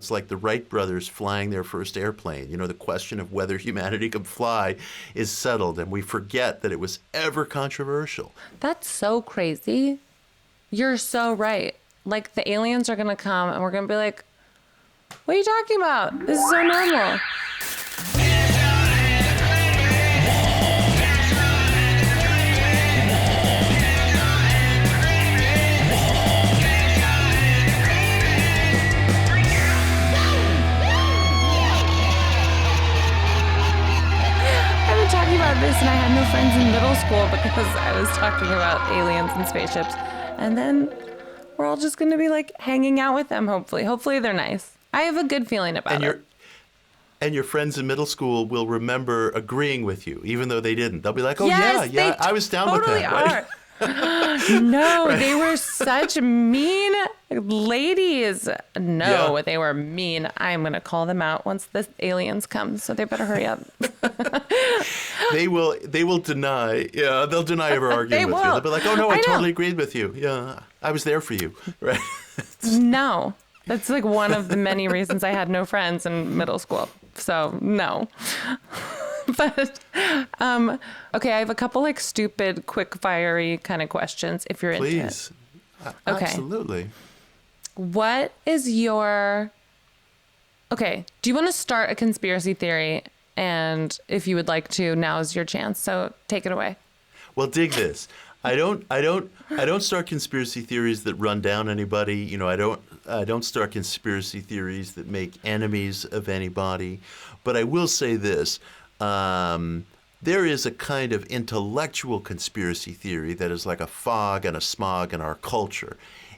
It's like the Wright brothers flying their first airplane. You know, the question of whether humanity could fly is settled, and we forget that it was ever controversial. That's so crazy. You're so right. Like, the aliens are going to come and we're going to be like, what are you talking about? This is so normal. About this, and I had no friends in middle school because I was talking about aliens and spaceships, and then we're all just going to be like hanging out with them. Hopefully they're nice. I have a good feeling about it. And your friends in middle school will remember agreeing with you, even though they didn't. They'll be like, "Oh yes, yeah, I was down with that." Right? No, right. They were such mean ladies. No, yeah. They were mean. I'm going to call them out once the aliens come, so they better hurry up. They will deny. Yeah, they'll deny ever arguing with you. They'll be like, "Oh no, I totally agreed with you. Yeah, I was there for you." Right? No, that's like one of the many reasons I had no friends in middle school. So no. But, okay, I have a couple like stupid, quick fiery kind of questions if you're into it. Please. Okay. Absolutely. What is your, okay, do you want to start a conspiracy theory? And if you would like to, now's your chance. So take it away. Well, dig this. I don't start conspiracy theories that run down anybody. You know, I don't start conspiracy theories that make enemies of anybody. But I will say this. There is a kind of intellectual conspiracy theory that is like a fog and a smog in our culture.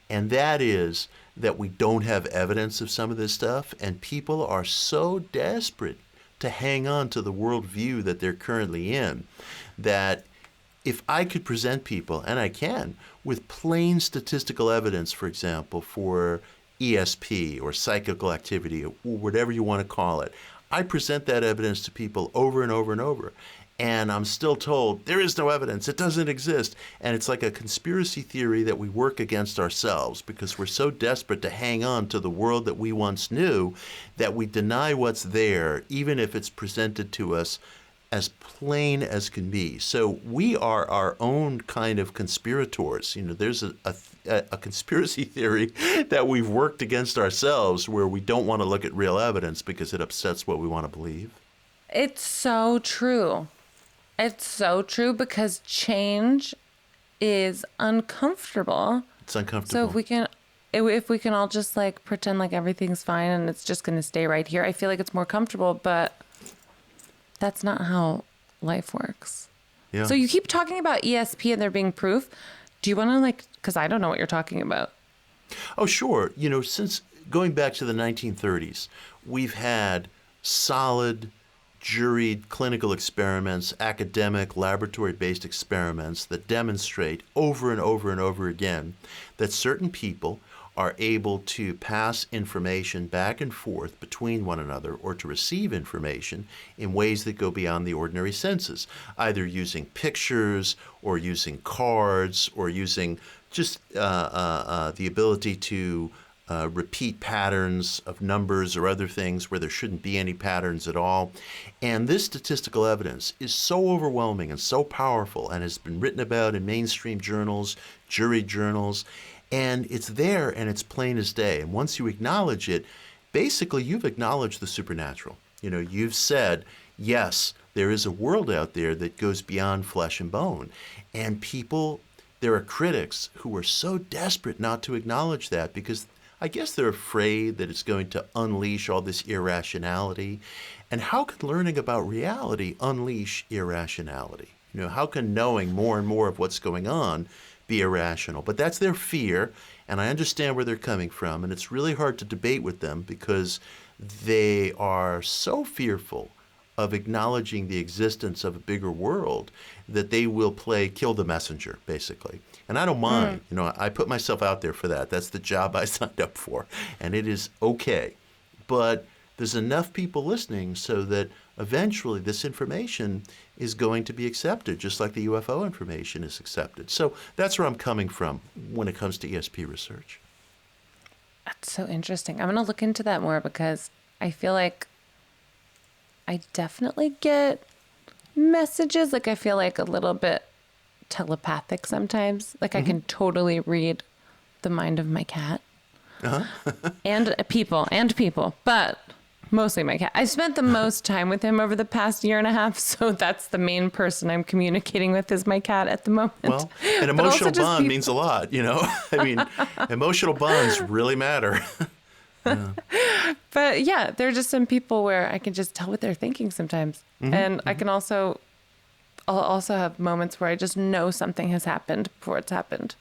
And that is that we don't have evidence of some of this stuff. And people are so desperate to hang on to the worldview that they're currently in that if I could present people, and I can, with plain statistical evidence, for example, for ESP or psychical activity or whatever you want to call it, I present that evidence to people over and over and over, and I'm still told there is no evidence, it doesn't exist. And it's like a conspiracy theory that we work against ourselves because we're so desperate to hang on to the world that we once knew that we deny what's there, even if it's presented to us as plain as can be. So we are our own kind of conspirators. You know, there's a conspiracy theory that we've worked against ourselves where we don't want to look at real evidence because it upsets what we want to believe. It's so true. It's so true because change is uncomfortable. It's uncomfortable. So if we can all just like pretend like everything's fine and it's just going to stay right here, I feel like it's more comfortable, but that's not how life works. Yeah. So you keep talking about ESP and there being proof. Do you want to because I don't know what you're talking about. Oh, sure. You know, since going back to the 1930s, we've had solid, juried clinical experiments, academic, laboratory-based experiments that demonstrate over and over and over again that certain people are able to pass information back and forth between one another or to receive information in ways that go beyond the ordinary senses, either using pictures or using cards or using just the ability to repeat patterns of numbers or other things where there shouldn't be any patterns at all. And this statistical evidence is so overwhelming and so powerful and has been written about in mainstream journals, juried journals, and it's there and it's plain as day. And once you acknowledge it, basically you've acknowledged the supernatural. You know, you've said, yes, there is a world out there that goes beyond flesh and bone. And people, there are critics who are so desperate not to acknowledge that because I guess they're afraid that it's going to unleash all this irrationality. And how can learning about reality unleash irrationality? You know, how can knowing more and more of what's going on be irrational? But that's their fear, and I understand where they're coming from, and it's really hard to debate with them because they are so fearful of acknowledging the existence of a bigger world that they will play kill the messenger, basically. And I don't mind. You know, I put myself out there for that. That's the job I signed up for, and it is okay. But there's enough people listening so that eventually this information is going to be accepted, just like the UFO information is accepted. So that's where I'm coming from when it comes to ESP research. That's so interesting. I'm going to look into that more because I feel like I definitely get messages. Like I feel like a little bit telepathic sometimes. Like I can totally read the mind of my cat. and people, but mostly my cat. I spent the most time with him over the past year and a half, so that's the main person I'm communicating with is my cat at the moment. Well, an emotional bond means a lot, you know? I mean, emotional bonds really matter. Yeah. But yeah, there are just some people where I can just tell what they're thinking sometimes. And I can I'll also have moments where I just know something has happened before it's happened.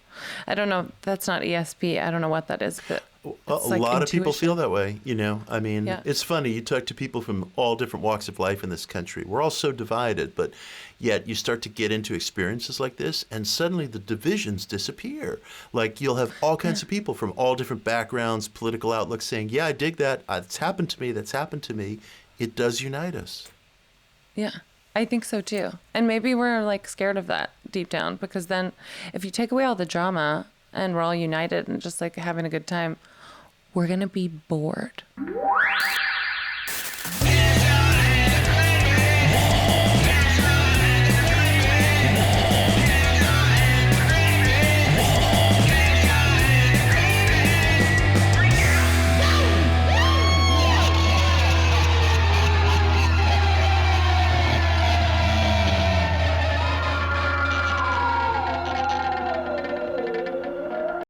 I don't know. That's not ESP. I don't know what that is, but a lot of people feel that way, you know. I mean, Yeah. It's funny. You talk to people from all different walks of life in this country. We're all so divided, but yet you start to get into experiences like this, and suddenly the divisions disappear. Like you'll have all kinds of people from all different backgrounds, political outlooks saying, yeah, I dig that. It's happened to me. That's happened to me. It does unite us. Yeah, I think so too. And maybe we're like scared of that deep down because then if you take away all the drama and we're all united and just like having a good time, we're going to be bored.